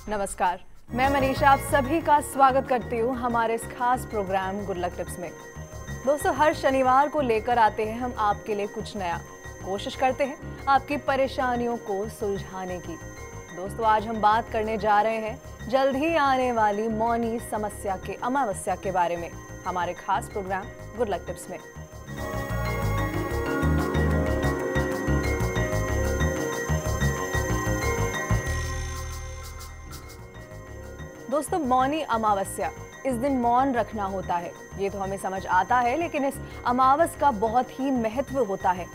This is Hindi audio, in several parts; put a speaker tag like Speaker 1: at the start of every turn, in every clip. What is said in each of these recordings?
Speaker 1: नमस्कार, मैं मनीषा आप सभी का स्वागत करती हूँ हमारे इस खास प्रोग्राम गुड लक टिप्स में। दोस्तों, हर शनिवार को लेकर आते हैं हम आपके लिए कुछ नया। कोशिश करते हैं आपकी परेशानियों को सुलझाने की। दोस्तों, आज हम बात करने जा रहे हैं जल्द ही आने वाली मौनी समस्या के अमावस्या के बारे में हमारे खास प्रोग्राम गुड लक टिप्स में। दोस्तों, मौनी अमावस्या, इस दिन मौन रखना होता है, ये तो हमें समझ आता है, लेकिन इस अमावस का बहुत ही महत्व होता है।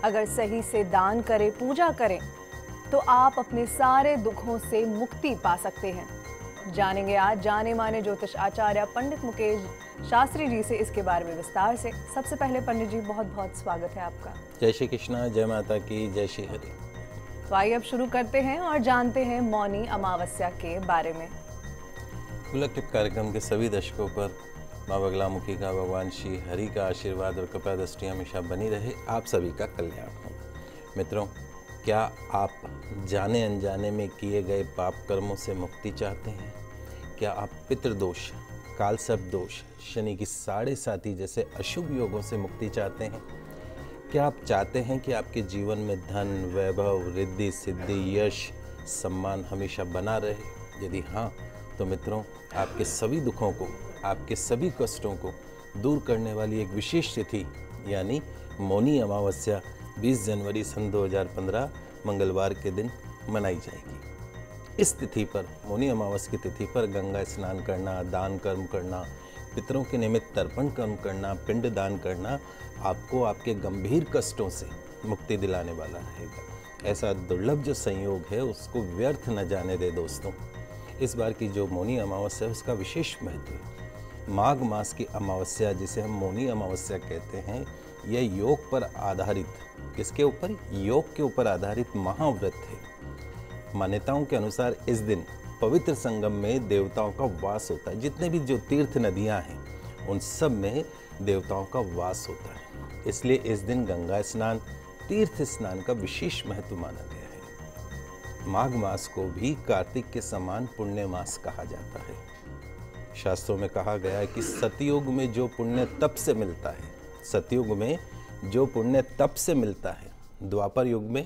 Speaker 1: अगर सही से दान करें, पूजा करें, तो आप अपने सारे दुखों से मुक्ति पा सकते हैं। जानेंगे आज जाने माने ज्योतिष आचार्य पंडित मुकेश शास्त्री जी से इसके बारे में विस्तार से। सबसे पहले पंडित जी, बहुत बहुत स्वागत है आपका।
Speaker 2: जय श्री कृष्णा, जय माता की, जय श्री हरि।
Speaker 1: तो आइए अब शुरू करते हैं और जानते हैं मौनी अमावस्या के बारे में।
Speaker 2: गुड लक टिप कार्यक्रम के सभी दर्शकों पर माँ बगलामुखी का, भगवान श्री हरि का आशीर्वाद और कृपा दृष्टि हमेशा बनी रहे। आप सभी का कल्याण हो। मित्रों, क्या आप जाने अनजाने में किए गए पाप कर्मों से मुक्ति चाहते हैं? क्या आप पितृदोष, कालसर्प दोष, शनि की 7.5 जैसे अशुभ योगों से मुक्ति चाहते हैं? क्या आप चाहते हैं कि आपके जीवन में धन, वैभव, रिद्धि, सिद्धि, यश, सम्मान हमेशा बना रहे? यदि हाँ, तो मित्रों, आपके सभी दुखों को, आपके सभी कष्टों को दूर करने वाली एक विशेष तिथि यानी मौनी अमावस्या 20 जनवरी सन 2015 मंगलवार के दिन मनाई जाएगी। इस तिथि पर, मौनी अमावस्या की तिथि पर गंगा स्नान करना, दान कर्म करना, पितरों के निमित्त तर्पण कर्म करना, पिंड दान करना आपको आपके गंभीर कष्टों से मुक्ति दिलाने वाला रहेगा। ऐसा दुर्लभ जो संयोग है उसको व्यर्थ न जाने दे दोस्तों। इस बार की जो मौनी अमावस्या है उसका विशेष महत्व है। माघ मास की अमावस्या, जिसे हम मौनी अमावस्या कहते हैं, यह योग पर आधारित, किसके ऊपर? योग के ऊपर आधारित महाव्रत है। मान्यताओं के अनुसार इस दिन पवित्र संगम में देवताओं का वास होता है। जितने भी जो तीर्थ नदियां हैं उन सब में देवताओं का वास होता है। इसलिए इस दिन गंगा स्नान, तीर्थ स्नान का विशेष महत्व माना गया है। माघ मास को भी कार्तिक के समान पुण्य मास कहा जाता है। शास्त्रों में कहा गया है कि सतयुग में जो पुण्य तप से मिलता है, सतयुग में जो पुण्य तप से मिलता है, द्वापर युग में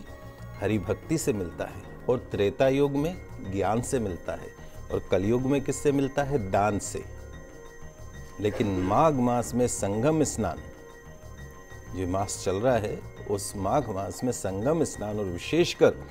Speaker 2: हरि भक्ति से मिलता है, और त्रेता युग में ज्ञान से मिलता है, और कलयुग में किससे मिलता है? दान से। लेकिन माघ मास में संगम स्नान, जो मास चल रहा है, उस माघ मास में संगम स्नान और विशेषकर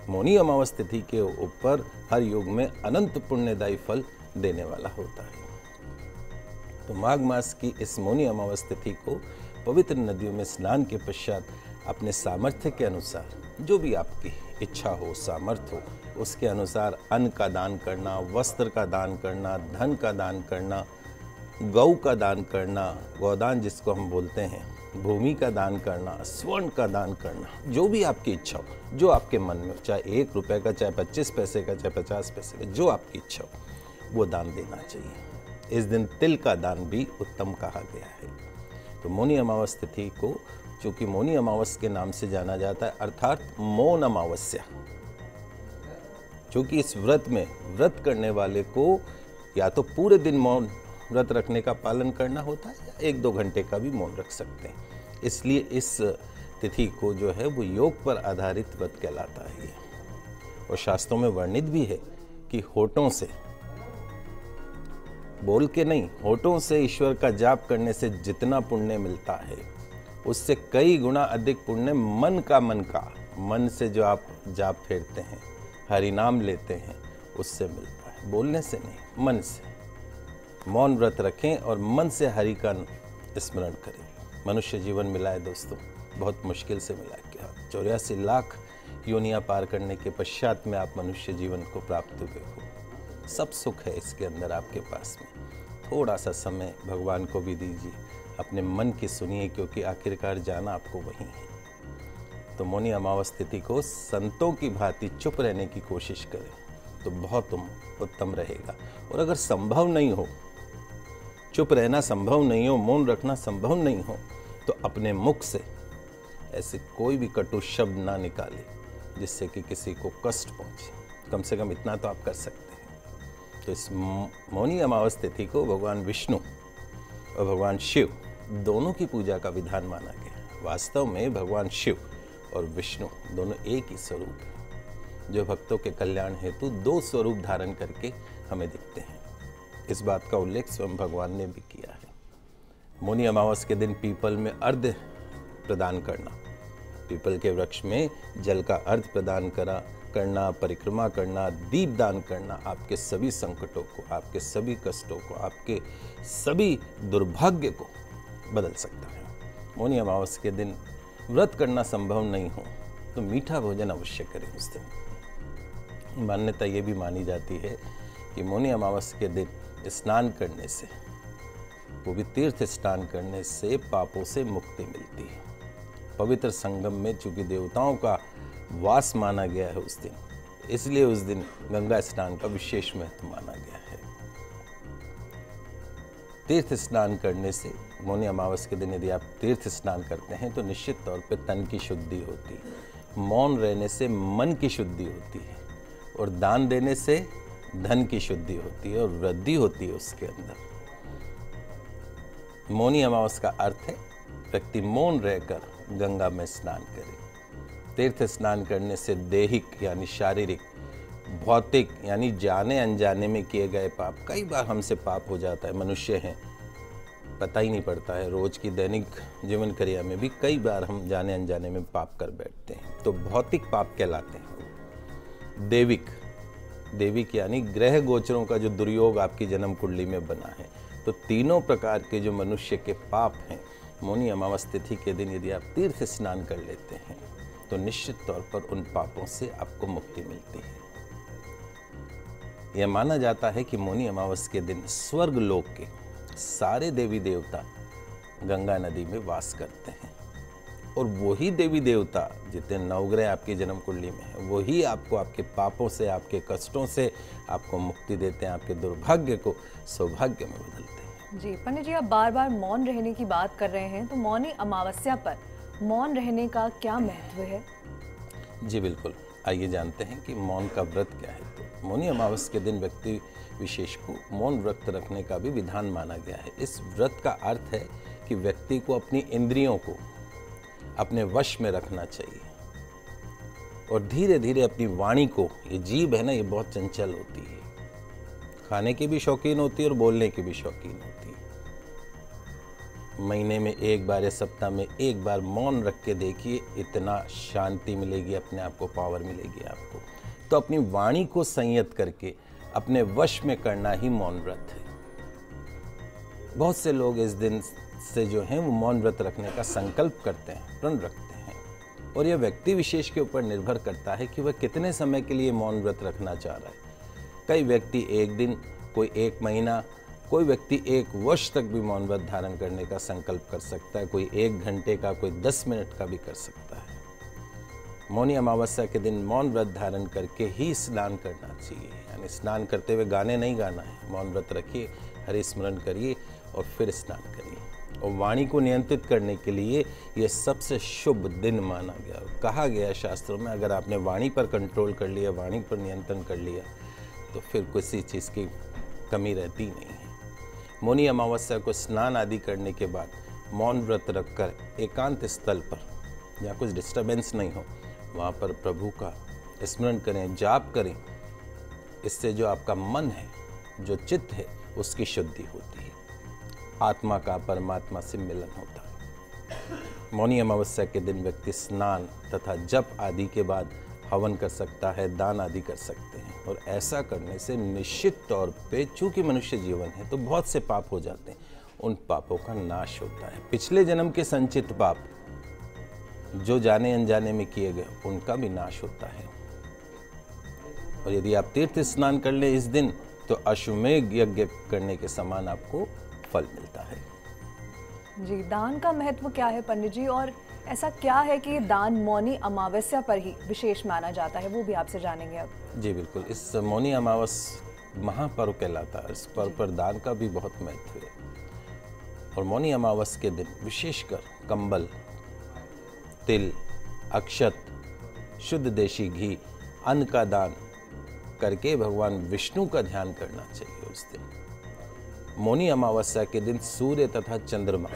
Speaker 2: मौनी अमावस्या तिथि के ऊपर हर युग में अनंत पुण्यदायी फल देने वाला होता है। तो माघ मास की इस मौनी अमावस्या तिथि को पवित्र नदियों में स्नान के पश्चात अपने सामर्थ्य के अनुसार, जो भी आपकी इच्छा हो, सामर्थ्य हो, उसके अनुसार अन्न का दान करना, वस्त्र का दान करना, धन का दान करना, गौ का दान करना, गौदान जिसको हम बोलते हैं, भूमि का दान करना, स्वर्ण का दान करना, जो भी आपकी इच्छा हो, जो आपके मन में, चाहे 1 रुपए का, चाहे 25 पैसे का, चाहे 50 पैसे का, जो आपकी इच्छा हो वो दान देना चाहिए। इस दिन तिल का दान भी उत्तम कहा गया है। तो मौनी अमावस्या तिथि को, चूंकि मौनी अमावस्या के नाम से जाना जाता है, अर्थात मौन अमावस्या, क्योंकि इस व्रत में व्रत करने वाले को या तो पूरे दिन मौन व्रत रखने का पालन करना होता है या 1-2 घंटे का भी मौन रख सकते हैं। इसलिए इस तिथि को जो है वो योग पर आधारित व्रत कहलाता है। और शास्त्रों में वर्णित भी है कि होठों से, बोल के नहीं, होठों से ईश्वर का जाप करने से जितना पुण्य मिलता है उससे कई गुना अधिक पुण्य मन से जो आप जाप फेरते हैं, हरि नाम लेते हैं, उससे मिलता है। बोलने से नहीं, मन से। मौन व्रत रखें और मन से हरि का स्मरण करें। मनुष्य जीवन मिला है दोस्तों, बहुत मुश्किल से मिला है। क्या 84 लाख योनियां पार करने के पश्चात में आप मनुष्य जीवन को प्राप्त हुए हो। सब सुख है इसके अंदर आपके पास में। थोड़ा सा समय भगवान को भी दीजिए, अपने मन की सुनिए, क्योंकि आखिरकार जाना आपको वहीं है। तो मौनी अमावस्या तिथि को संतों की भांति चुप रहने की कोशिश करें तो बहुत उत्तम रहेगा। और अगर संभव नहीं हो, चुप रहना संभव नहीं हो, मौन रखना संभव नहीं हो, तो अपने मुख से ऐसे कोई भी कटु शब्द ना निकाले जिससे कि किसी को कष्ट पहुंचे। कम से कम इतना तो आप कर सकते हैं। तो इस मौनी अमावस तिथि को भगवान विष्णु और भगवान शिव दोनों की पूजा का विधान माना गया है। वास्तव में भगवान शिव और विष्णु दोनों एक ही स्वरूप है, जो भक्तों के कल्याण हेतु दो स्वरूप धारण करके हमें दिखते हैं। इस बात का उल्लेख स्वयं भगवान ने भी किया है। मौनी अमावस के दिन पीपल में अर्घ्य प्रदान करना, पीपल के वृक्ष में जल का अर्घ्य प्रदान करना, परिक्रमा करना, दीप दान करना आपके सभी संकटों को, आपके सभी कष्टों को, आपके सभी दुर्भाग्य को बदल सकता है। मौनी अमावस के दिन व्रत करना संभव नहीं हो तो मीठा भोजन अवश्य करें उस दिन। मान्यता ये भी मानी जाती है कि मौनी अमावस के दिन स्नान करने से, वो भी तीर्थ स्नान करने से पापों से मुक्ति मिलती है। पवित्र संगम में चूंकि देवताओं का वास माना गया है उस दिन, इसलिए उस दिन गंगा स्नान का विशेष महत्व माना गया है। तीर्थ स्नान करने से, मौनी अमावस के दिन यदि आप तीर्थ स्नान करते हैं तो निश्चित तौर पे तन की शुद्धि होती है। मौन रहने से मन की शुद्धि होती है और दान देने से धन की शुद्धि होती है और वृद्धि होती है उसके अंदर। मौनी अमावस का अर्थ है व्यक्ति मौन रहकर गंगा में स्नान करे। तीर्थ स्नान करने से दैहिक यानी शारीरिक, भौतिक यानी जाने अनजाने में किए गए पाप, कई बार हमसे पाप हो जाता है, मनुष्य हैं, पता ही नहीं पड़ता है। रोज की दैनिक जीवन क्रिया में भी कई बार हम जाने अनजाने में पाप कर बैठते हैं, तो भौतिक पाप कहलाते हैं। दैविक यानी ग्रह गोचरों का जो दुर्योग आपकी जन्म कुंडली में बना है, तो तीनों प्रकार के जो मनुष्य के पाप हैं, मौनी अमावस तिथि के दिन यदि आप तीर्थ स्नान कर लेते हैं तो निश्चित तौर पर उन पापों से आपको मुक्ति मिलती है। यह माना जाता है कि मौनी अमावस के दिन स्वर्ग लोक के सारे देवी देवता गंगा नदी में वास करते हैं और वही देवी देवता जितने नवग्रह आपकी जन्म कुंडली में है, वही आपको आपके पापों से, आपके कष्टों से आपको मुक्ति देते हैं, आपके दुर्भाग्य को सौभाग्य में बदलते हैं।
Speaker 1: जी पंडित जी, आप बार बार मौन रहने की बात कर रहे हैं, तो मौनी अमावस्या पर मौन रहने का क्या महत्व है?
Speaker 2: जी बिल्कुल, आइए जानते हैं कि मौन का व्रत क्या है। तो मौनी अमावस के दिन व्यक्ति विशेष को मौन व्रत रखने का भी विधान माना गया है। इस व्रत का अर्थ है कि व्यक्ति को अपनी इंद्रियों को अपने वश में रखना चाहिए और धीरे धीरे अपनी वाणी को, ये जीभ है ना, ये बहुत चंचल होती है, खाने की भी शौकीन होती है और बोलने की भी शौकीन होती है। महीने में एक बार या सप्ताह में एक बार मौन रख के देखिए, इतना शांति मिलेगी, अपने आप को पावर मिलेगी आपको। तो अपनी वाणी को संयत करके अपने वश में करना ही मौन व्रत है। बहुत से लोग इस दिन से जो हैं वो मौन व्रत रखने का संकल्प करते हैं, प्रण रखते हैं, और यह व्यक्ति विशेष के ऊपर निर्भर करता है कि वह कितने समय के लिए मौन व्रत रखना चाह रहा है। कई व्यक्ति एक दिन, कोई 1 महीना, कोई व्यक्ति 1 वर्ष तक भी मौन व्रत धारण करने का संकल्प कर सकता है, कोई 1 घंटे का, कोई 10 मिनट का भी कर सकता है। मौनी अमावस्या के दिन मौन व्रत धारण करके ही स्नान करना चाहिए, यानी स्नान करते हुए गाने नहीं गाना है। मौन व्रत रखिए, हरि स्मरण करिए और फिर स्नान करिए। और वाणी को नियंत्रित करने के लिए यह सबसे शुभ दिन माना गया। कहा गया शास्त्रों में, अगर आपने वाणी पर कंट्रोल कर लिया, वाणी पर नियंत्रण कर लिया, तो फिर किसी चीज़ की कमी रहती नहीं है। मौनी अमावस्या को स्नान आदि करने के बाद मौन व्रत रखकर एकांत स्थल पर, जहाँ कुछ डिस्टर्बेंस नहीं हो, वहाँ पर प्रभु का स्मरण करें, जाप करें। इससे जो आपका मन है, जो चित्त है, उसकी शुद्धि होती है, आत्मा का परमात्मा से मिलन होता है। मौनी अमावस्या के दिन व्यक्ति स्नान तथा जप आदि के बाद हवन कर सकता है, दान आदि कर सकते हैं, और ऐसा करने से निश्चित तौर पे, चूंकि मनुष्य जीवन है तो बहुत से पाप हो जाते हैं, उन पापों का नाश होता है। पिछले जन्म के संचित पाप जो जाने अनजाने में किए गए, उनका भी नाश होता है। और यदि आप तीर्थ स्नान कर लें इस दिन, तो अश्वमेध यज्ञ करने के समान आपको फल मिलता है।
Speaker 1: जी, दान का महत्व क्या है पंडित जी, और ऐसा क्या है कि दान मौनी अमावस्या पर ही विशेष माना जाता है, वो भी आपसे जानेंगे अब। जी
Speaker 2: बिल्कुल, इस मौनी अमावस महापर्व कहलाता है। इस पर्व पर दान का भी बहुत महत्व है। और मौनी अमावस के दिन विशेषकर कंबल, तिल, अक्षत, शुद्ध देशी घी, अन्न का दान करके भगवान विष्णु का ध्यान करना चाहिए उस दिन। मौनी अमावस्या के दिन सूर्य तथा चंद्रमा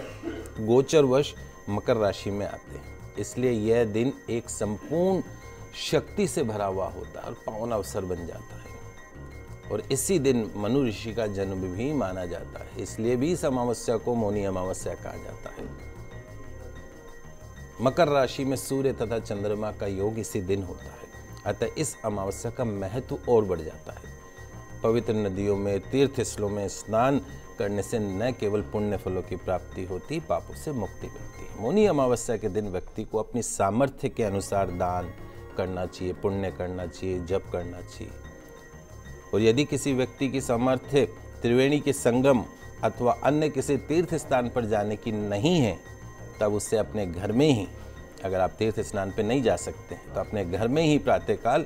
Speaker 2: गोचरवश मकर राशि में आते हैं, इसलिए यह दिन एक संपूर्ण शक्ति से भरा हुआ होता है और पावन अवसर बन जाता है। और इसी दिन मनु ऋषि का जन्म भी माना जाता है, इसलिए भी इस अमावस्या को मौनी अमावस्या कहा जाता है। मकर राशि में सूर्य तथा चंद्रमा का योग इसी दिन होता है, अतः इस अमावस्या का महत्व और बढ़ जाता है। पवित्र नदियों में, तीर्थ स्थलों में स्नान करने से न केवल पुण्य फलों की प्राप्ति होती, पापों से मुक्ति मिलती है। मौनी अमावस्या के दिन व्यक्ति को अपनी सामर्थ्य के अनुसार दान करना चाहिए, पुण्य करना चाहिए, जप करना चाहिए। और यदि किसी व्यक्ति की सामर्थ्य त्रिवेणी के संगम अथवा अन्य किसी तीर्थ स्थान पर जाने की नहीं है, तब उससे अपने घर में ही, अगर आप तीर्थ स्नान पर नहीं जा सकते हैं तो अपने घर में ही प्रातःकाल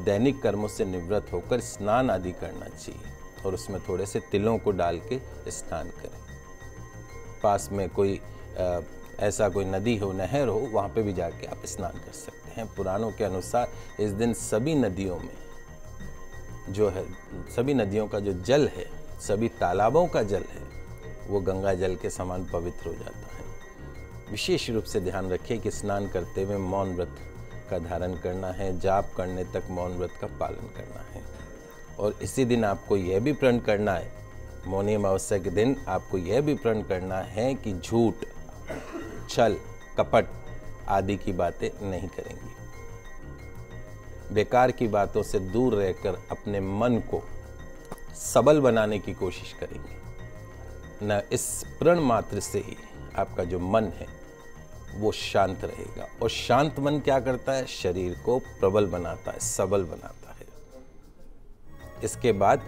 Speaker 2: दैनिक कर्मों से निवृत्त होकर स्नान आदि करना चाहिए और उसमें थोड़े से तिलों को डाल के स्नान करें। पास में कोई ऐसा कोई नदी हो, नहर हो, वहाँ पे भी जाके आप स्नान कर सकते हैं। पुराणों के अनुसार इस दिन सभी नदियों में जो है, सभी नदियों का जो जल है, सभी तालाबों का जल है, वो गंगा जल के समान पवित्र हो जाता है। विशेष रूप से ध्यान रखिए कि स्नान करते हुए मौन व्रत का धारण करना है, जाप करने तक मौन व्रत का पालन करना है। और इसी दिन आपको यह भी प्रण करना है, मौनी अमावस्या के दिन आपको यह भी प्रण करना है कि झूठ, छल, कपट आदि की बातें नहीं करेंगे। बेकार की बातों से दूर रहकर अपने मन को सबल बनाने की कोशिश करेंगे। न इस प्रण मात्र से ही आपका जो मन है वो शांत रहेगा। और शांत मन क्या करता है? शरीर को प्रबल बनाता है, सबल बनाता है। इसके बाद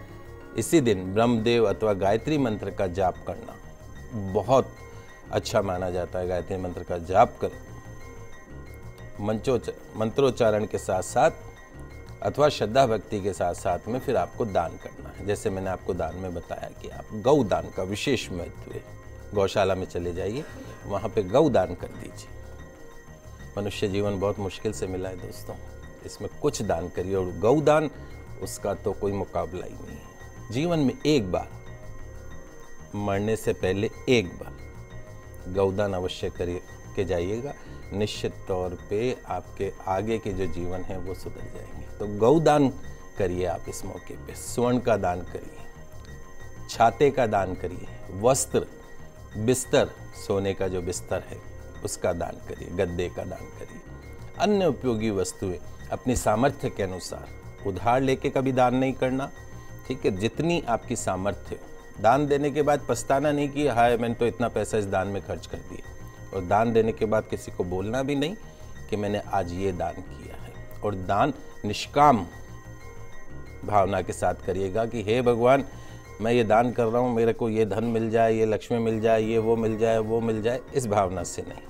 Speaker 2: इसी दिन ब्रह्मदेव अथवा गायत्री मंत्र का जाप करना बहुत अच्छा माना जाता है। गायत्री मंत्र का जाप करें, मंत्रोच्चारण के साथ साथ अथवा श्रद्धा भक्ति के साथ साथ में फिर आपको दान करना है। जैसे मैंने आपको दान में बताया कि आप गौ दान का विशेष महत्व है। गौशाला में चले जाइए, वहाँ पे गौ दान कर दीजिए। मनुष्य जीवन बहुत मुश्किल से मिला है दोस्तों, इसमें कुछ दान करिए। और गौ दान, उसका तो कोई मुकाबला ही नहीं है। जीवन में एक बार, मरने से पहले एक बार गौदान अवश्य करके जाइएगा। निश्चित तौर पे आपके आगे के जो जीवन है वो सुधर जाएंगे। तो गौदान करिए आप इस मौके पे। स्वर्ण का दान करिए, छाते का दान करिए, वस्त्र, बिस्तर, सोने का जो बिस्तर है उसका दान करिए, गद्दे का दान करिए। अन्य उपयोगी वस्तुएं अपनी सामर्थ्य के अनुसार, उधार लेके कभी दान नहीं करना, ठीक है? जितनी आपकी सामर्थ्य हो। दान देने के बाद पछताना नहीं कि हाय मैंने तो इतना पैसा इस दान में खर्च कर दिया। और दान देने के बाद किसी को बोलना भी नहीं कि मैंने आज ये दान किया है। और दान निष्काम भावना के साथ करिएगा कि हे भगवान, मैं ये दान कर रहा हूँ, मेरे को ये धन मिल जाए, ये लक्ष्मी मिल जाए, ये वो मिल जाए, वो मिल जाए, इस भावना से नहीं,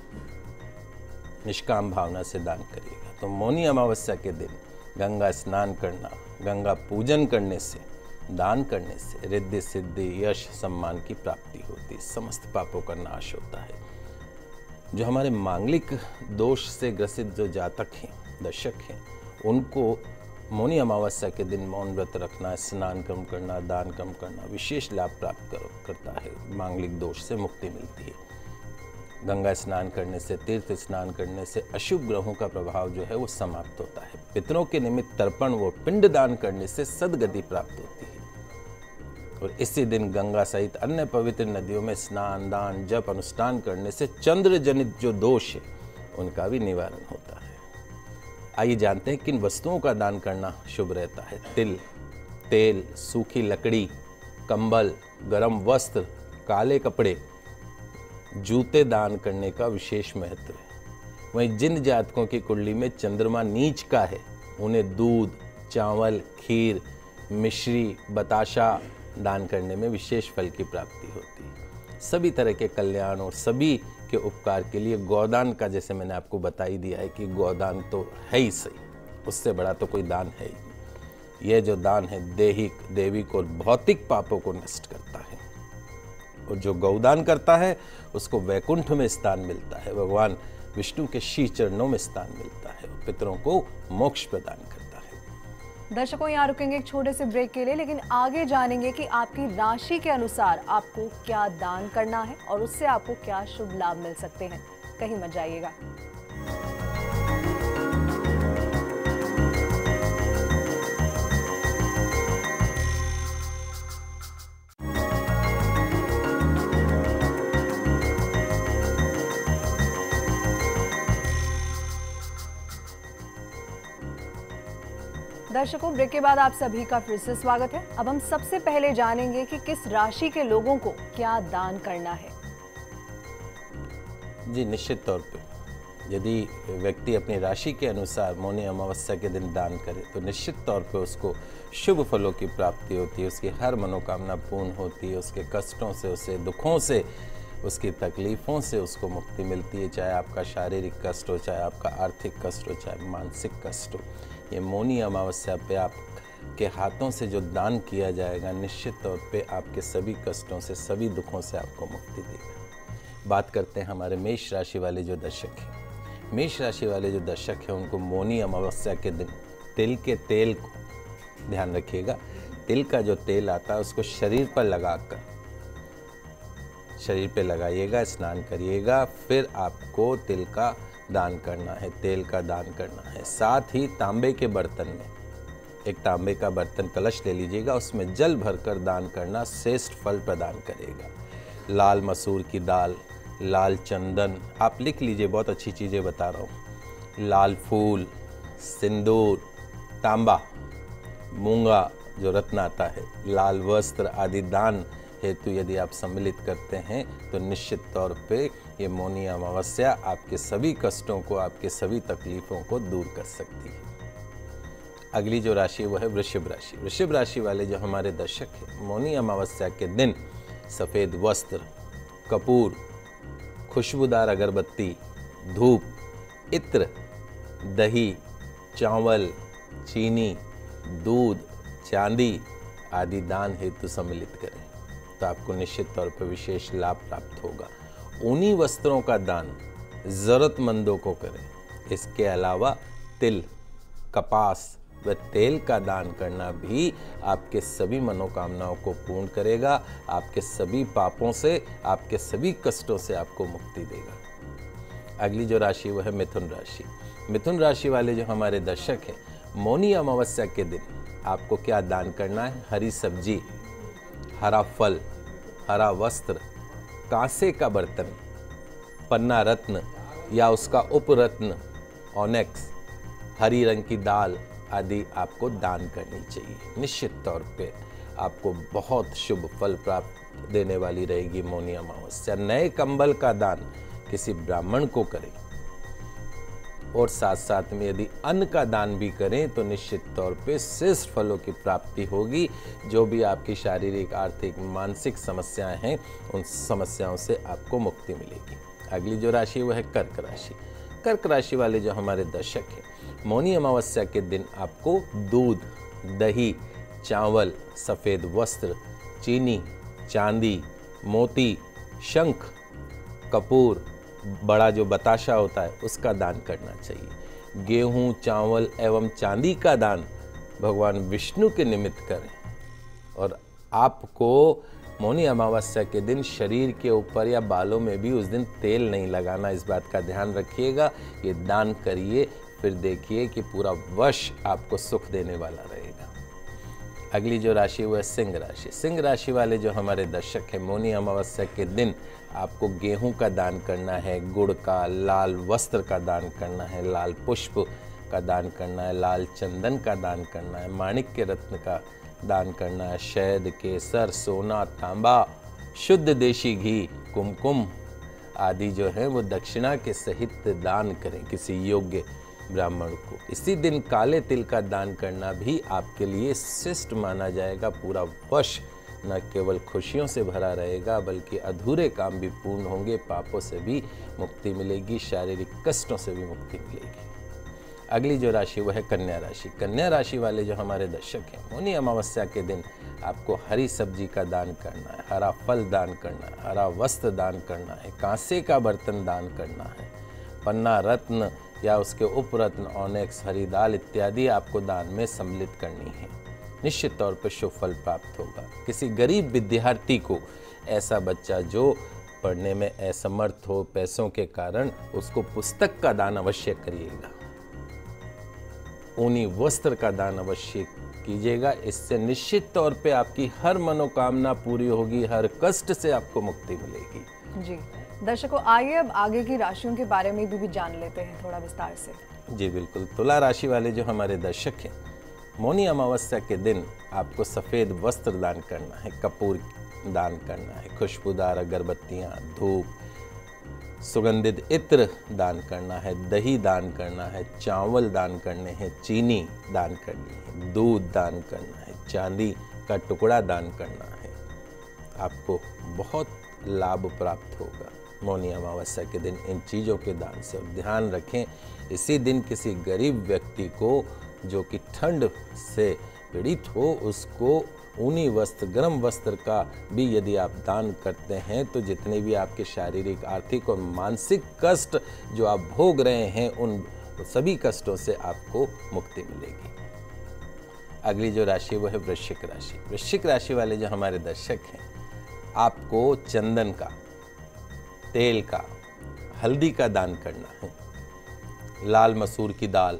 Speaker 2: निष्काम भावना से दान करिएगा। तो मौनी अमावस्या के दिन गंगा स्नान करना, गंगा पूजन करने से, दान करने से रिद्धि सिद्धि, यश, सम्मान की प्राप्ति होती है। समस्त पापों का नाश होता है। जो हमारे मांगलिक दोष से ग्रसित जो जातक हैं, दर्शक हैं, उनको मौनी अमावस्या के दिन मौन व्रत रखना, स्नान कम करना, दान कम करना विशेष लाभ प्राप्त करता है। मांगलिक दोष से मुक्ति मिलती है। गंगा स्नान करने से, तीर्थ स्नान करने से अशुभ ग्रहों का प्रभाव जो है वो समाप्त होता है। पितरों के निमित्त तर्पण व पिंड दान करने से सद्गति प्राप्त होती है। और इसी दिन गंगा सहित अन्य पवित्र नदियों में स्नान, दान, जप, अनुष्ठान करने से चंद्र जनित जो दोष है उनका भी निवारण होता है। आइए जानते हैं किन वस्तुओं का दान करना शुभ रहता है। तिल, तेल, सूखी लकड़ी, कंबल, गरम वस्त्र, काले कपड़े, जूते दान करने का विशेष महत्व है। वहीं जिन जातकों की कुंडली में चंद्रमा नीच का है, उन्हें दूध, चावल, खीर, मिश्री, बताशा दान करने में विशेष फल की प्राप्ति होती है। सभी तरह के कल्याण और सभी के उपकार के लिए गौदान का, जैसे मैंने आपको बता ही दिया है कि गौदान तो है ही सही, उससे बड़ा तो कोई दान है ही नहीं। यह जो दान है दैहिक, दैविक और भौतिक पापों को नष्ट करता है। और जो गौदान करता है उसको वैकुंठ में स्थान मिलता है, भगवान विष्णु के श्री चरणों में स्थान मिलता है, पितरों को मोक्ष प्रदान करता है।
Speaker 1: दर्शकों, यहाँ रुकेंगे एक छोटे से ब्रेक के लिए, लेकिन आगे जानेंगे कि आपकी राशि के अनुसार आपको क्या दान करना है और उससे आपको क्या शुभ लाभ मिल सकते हैं। कहीं मत जाइएगा। दर्शकों, ब्रेक के बाद आप सभी का फिर से स्वागत है। अब हम सबसे पहले जानेंगे कि किस राशि के लोगों को क्या दान करना है।
Speaker 2: जी, निश्चित तौर पे यदि व्यक्ति अपनी राशि के अनुसार मौनी अमावस्या के दिन दान करे तो निश्चित तौर पे उसको शुभ फलों की प्राप्ति होती है, उसकी हर मनोकामना पूर्ण होती है, उसके कष्टों से, उसके दुखों से, उसकी तकलीफ़ों से उसको मुक्ति मिलती है। चाहे आपका शारीरिक कष्ट हो, चाहे आपका आर्थिक कष्ट हो, चाहे मानसिक कष्ट हो, ये मौनी अमावस्या पे आपके हाथों से जो दान किया जाएगा निश्चित तौर पे आपके सभी कष्टों से, सभी दुखों से आपको मुक्ति देगा। बात करते हैं हमारे मेष राशि वाले जो दर्शक हैं। मेष राशि वाले जो दर्शक हैं उनको मौनी अमावस्या के दिन तिल के तेल को, ध्यान रखिएगा, तिल का जो तेल आता है उसको शरीर पर लगाकर, शरीर पे लगाइएगा, स्नान करिएगा, फिर आपको तिल का दान करना है, तेल का दान करना है। साथ ही तांबे के बर्तन में, एक तांबे का बर्तन कलश ले लीजिएगा, उसमें जल भरकर दान करना श्रेष्ठ फल प्रदान करेगा। लाल मसूर की दाल, लाल चंदन, आप लिख लीजिए, बहुत अच्छी चीज़ें बता रहा हूँ। लाल फूल, सिंदूर, तांबा, मूंगा जो रत्न आता है, लाल वस्त्र आदि दान हेतु यदि आप सम्मिलित करते हैं तो निश्चित तौर पे ये मौनी अमावस्या आपके सभी कष्टों को, आपके सभी तकलीफ़ों को दूर कर सकती है। अगली जो राशि वो है वृषभ राशि। वृषभ राशि वाले जो हमारे दर्शक हैं, मौनी अमावस्या के दिन सफ़ेद वस्त्र, कपूर, खुशबूदार अगरबत्ती, धूप, इत्र, दही, चावल, चीनी, दूध, चांदी आदि दान हेतु सम्मिलित करें तो आपको निश्चित तौर पर विशेष लाभ प्राप्त होगा। ऊनी वस्त्रों का दान ज़रूरतमंदों को करें। इसके अलावा तिल, कपास व तेल का दान करना भी आपके सभी मनोकामनाओं को पूर्ण करेगा, आपके सभी पापों से, आपके सभी कष्टों से आपको मुक्ति देगा। अगली जो राशि वो है मिथुन राशि। मिथुन राशि वाले जो हमारे दर्शक हैं, मौनी अमावस्या के दिन आपको क्या दान करना है? हरी सब्जी, हरा फल, हरा वस्त्र, कांसे का बर्तन, पन्ना रत्न या उसका उपरत्न, ऑनेक्स, हरी रंग की दाल आदि आपको दान करनी चाहिए। निश्चित तौर पे आपको बहुत शुभ फल प्राप्त देने वाली रहेगी मौनी अमावस्या। नए कंबल का दान किसी ब्राह्मण को करें और साथ साथ में यदि अन्न का दान भी करें तो निश्चित तौर पे श्रेष्ठ फलों की प्राप्ति होगी। जो भी आपकी शारीरिक, आर्थिक, मानसिक समस्याएं हैं उन समस्याओं से आपको मुक्ति मिलेगी। अगली जो राशि वो है कर्क राशि। कर्क राशि वाले जो हमारे दर्शक हैं, मौनी अमावस्या के दिन आपको दूध, दही, चावल, सफ़ेद वस्त्र, चीनी, चांदी, मोती, शंख, कपूर, बड़ा जो बताशा होता है उसका दान करना चाहिए। गेहूं, चावल एवं चांदी का दान भगवान विष्णु के निमित्त करें। और आपको मौनी अमावस्या के दिन शरीर के ऊपर या बालों में भी उस दिन तेल नहीं लगाना, इस बात का ध्यान रखिएगा। ये दान करिए, फिर देखिए कि पूरा वर्ष आपको सुख देने वाला रहेगा। अगली जो राशि वो है सिंह राशि। सिंह राशि वाले जो हमारे दर्शक हैं, मौनी अमावस्या के दिन आपको गेहूं का दान करना है, गुड़ का, लाल वस्त्र का दान करना है, लाल पुष्प का दान करना है, लाल चंदन का दान करना है, माणिक के रत्न का दान करना है, शहद, केसर, सोना, तांबा, शुद्ध देशी घी, कुमकुम आदि जो है वो दक्षिणा के सहित दान करें किसी योग्य ब्राह्मण को। इसी दिन काले तिल का दान करना भी आपके लिए श्रेष्ठ माना जाएगा। पूरा वर्ष न केवल खुशियों से भरा रहेगा बल्कि अधूरे काम भी पूर्ण होंगे, पापों से भी मुक्ति मिलेगी, शारीरिक कष्टों से भी मुक्ति मिलेगी। अगली जो राशि वो है कन्या राशि। कन्या राशि वाले जो हमारे दर्शक हैं, मौनी अमावस्या के दिन आपको हरी सब्जी का दान करना है, हरा फल दान करना है, हरा वस्त्र दान करना है, कांसे का बर्तन दान करना है, पन्ना रत्न या उसके उपरत्न ऑनेक्स, हरी दाल इत्यादि आपको दान में सम्मिलित करनी है। निश्चित तौर पर शुभ फल प्राप्त होगा। किसी गरीब विद्यार्थी को, ऐसा बच्चा जो पढ़ने में असमर्थ हो पैसों के कारण, उसको पुस्तक का दान अवश्य करिएगा। ऊनी वस्त्र का दान अवश्य कीजिएगा। इससे निश्चित तौर पे आपकी हर मनोकामना पूरी होगी, हर कष्ट से आपको मुक्ति मिलेगी।
Speaker 1: जी दर्शकों, आइए अब आगे की राशियों के बारे में भी जान लेते हैं थोड़ा विस्तार से।
Speaker 2: जी बिल्कुल। तुला राशि वाले जो हमारे दर्शक हैं, मौनी अमावस्या के दिन आपको सफ़ेद वस्त्र दान करना है, कपूर दान करना है, खुशबूदार अगरबत्तियाँ, धूप, सुगंधित इत्र दान करना है, दही दान करना है, चावल दान करने हैं, चीनी दान करनी है, दूध दान करना है, चांदी का टुकड़ा दान करना है। आपको बहुत लाभ प्राप्त होगा मौनी अमावस्या के दिन इन चीज़ों के दान से। और ध्यान रखें, इसी दिन किसी गरीब व्यक्ति को जो कि ठंड से पीड़ित हो, उसको ऊनी वस्त्र, गर्म वस्त्र का भी यदि आप दान करते हैं तो जितने भी आपके शारीरिक, आर्थिक और मानसिक कष्ट जो आप भोग रहे हैं, उन सभी कष्टों से आपको मुक्ति मिलेगी। अगली जो राशि वो है वृश्चिक राशि। वृश्चिक राशि वाले जो हमारे दर्शक हैं, आपको चंदन का, तेल का, हल्दी का दान करना है। लाल मसूर की दाल,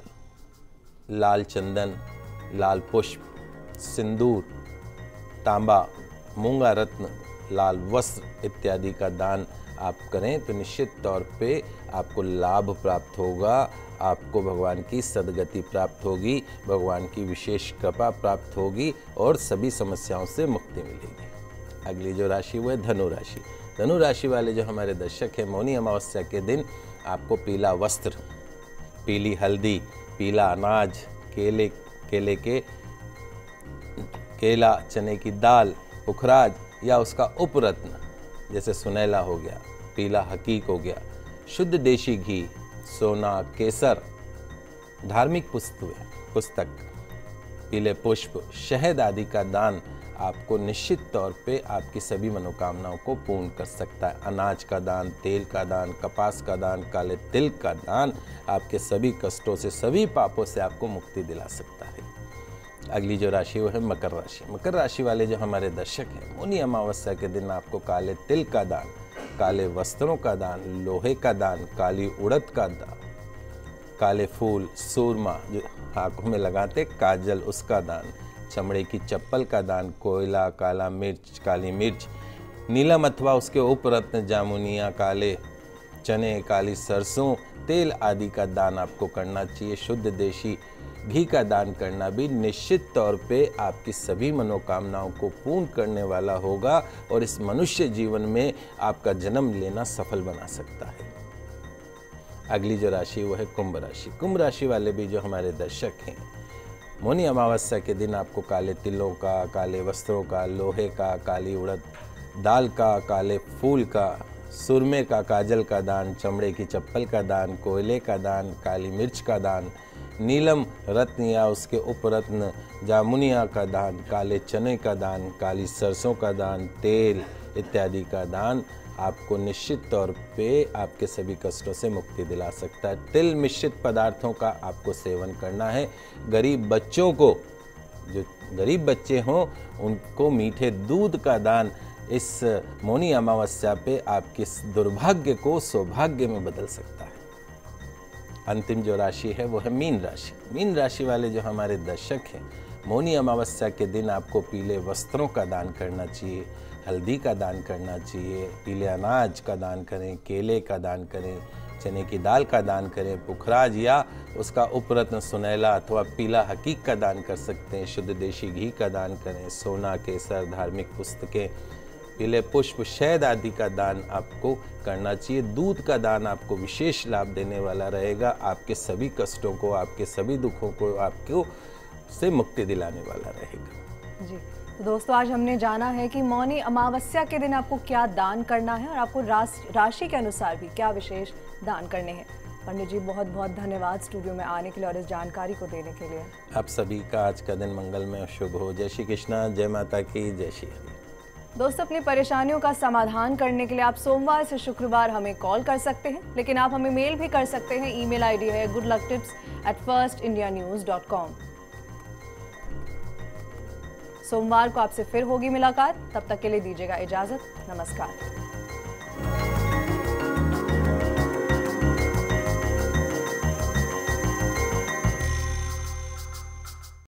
Speaker 2: लाल चंदन, लाल पुष्प, सिंदूर, तांबा, मूंगा रत्न, लाल वस्त्र इत्यादि का दान आप करें तो निश्चित तौर पे आपको लाभ प्राप्त होगा। आपको भगवान की सद्गति प्राप्त होगी, भगवान की विशेष कृपा प्राप्त होगी और सभी समस्याओं से मुक्ति मिलेगी। अगली जो राशि वो है धनु राशि। धनु राशि वाले जो हमारे दर्शक हैं, मौनी अमावस्या के दिन आपको पीला वस्त्र, पीली हल्दी, पीला अनाज, केला, चने की दाल, पुखराज या उसका उपरत्न जैसे सुनैला हो गया, पीला हकीक हो गया, शुद्ध देशी घी, सोना, केसर, धार्मिक पुस्तक, पीले पुष्प, शहद आदि का दान आपको निश्चित तौर पे आपकी सभी मनोकामनाओं को पूर्ण कर सकता है। अनाज का दान, तेल का दान, कपास का दान, काले तिल का दान आपके सभी कष्टों से, सभी पापों से आपको मुक्ति दिला सकता है। अगली जो राशि वो है मकर राशि। मकर राशि वाले जो हमारे दर्शक हैं, मौनी अमावस्या के दिन आपको काले तिल का दान, काले वस्त्रों का दान, लोहे का दान, काली उड़द का दान, काले फूल, सूरमा जो आंखों में लगाते, काजल, उसका दान, चमड़े की चप्पल का दान, कोयला, काला मिर्च, काली मिर्च, नीलम अथवा उसके उपरत्न, जामुनिया, काले चने, काली सरसों, तेल आदि का दान आपको करना चाहिए। शुद्ध देशी घी का दान करना भी निश्चित तौर पे आपकी सभी मनोकामनाओं को पूर्ण करने वाला होगा और इस मनुष्य जीवन में आपका जन्म लेना सफल बना सकता है। अगली जो राशि वो है कुंभ राशि। कुंभ राशि वाले भी जो हमारे दर्शक हैं, मौनी अमावस्या के दिन आपको काले तिलों का, काले वस्त्रों का, लोहे का, काली उड़द दाल का, काले फूल का, सुरमे का, काजल का दान, चमड़े की चप्पल का दान, कोयले का दान, काली मिर्च का दान, नीलम रत्न या उसके उपरत्न, जामुनिया का दान, काले चने का दान, काली सरसों का दान, तेल इत्यादि का दान आपको निश्चित तौर पे आपके सभी कष्टों से मुक्ति दिला सकता है। तिल मिश्रित पदार्थों का आपको सेवन करना है। गरीब बच्चों को, जो गरीब बच्चे हों, उनको मीठे दूध का दान इस मौनी अमावस्या पे आपके दुर्भाग्य को सौभाग्य में बदल सकता है। अंतिम जो राशि है वो है मीन राशि। मीन राशि वाले जो हमारे दर्शक हैं, मौनी अमावस्या के दिन आपको पीले वस्त्रों का दान करना चाहिए, हल्दी का दान करना चाहिए, पीले अनाज का दान करें, केले का दान करें, चने की दाल का दान करें, पुखराज या उसका उपरत्न सुनैला अथवा पीला हकीक का दान कर सकते हैं। शुद्ध देशी घी का दान करें, सोना, केसर, धार्मिक पुस्तकें, पीले पुष्प, शहद आदि का दान आपको करना चाहिए। दूध का दान आपको विशेष लाभ देने वाला रहेगा, आपके सभी कष्टों को, आपके सभी दुखों को आपको से मुक्ति दिलाने वाला रहेगा।
Speaker 1: जी तो दोस्तों, आज हमने जाना है कि मौनी अमावस्या के दिन आपको क्या दान करना है और आपको राशि के अनुसार भी क्या विशेष दान करने हैं। पंडित जी, बहुत बहुत धन्यवाद स्टूडियो में आने के लिए और इस जानकारी को देने के लिए।
Speaker 2: आप सभी का आज का दिन मंगलमय और शुभ हो। जय श्री कृष्णा, जय माता की, जय श्री हरि।
Speaker 1: दोस्तों, अपनी परेशानियों का समाधान करने के लिए आप सोमवार से शुक्रवार हमें कॉल कर सकते हैं, लेकिन आप हमें मेल भी कर सकते हैं। ईमेल आईडी है goodlucktips@firstindianews.com। सोमवार को आपसे फिर होगी मुलाकात, तब तक के लिए दीजिएगा इजाजत। नमस्कार।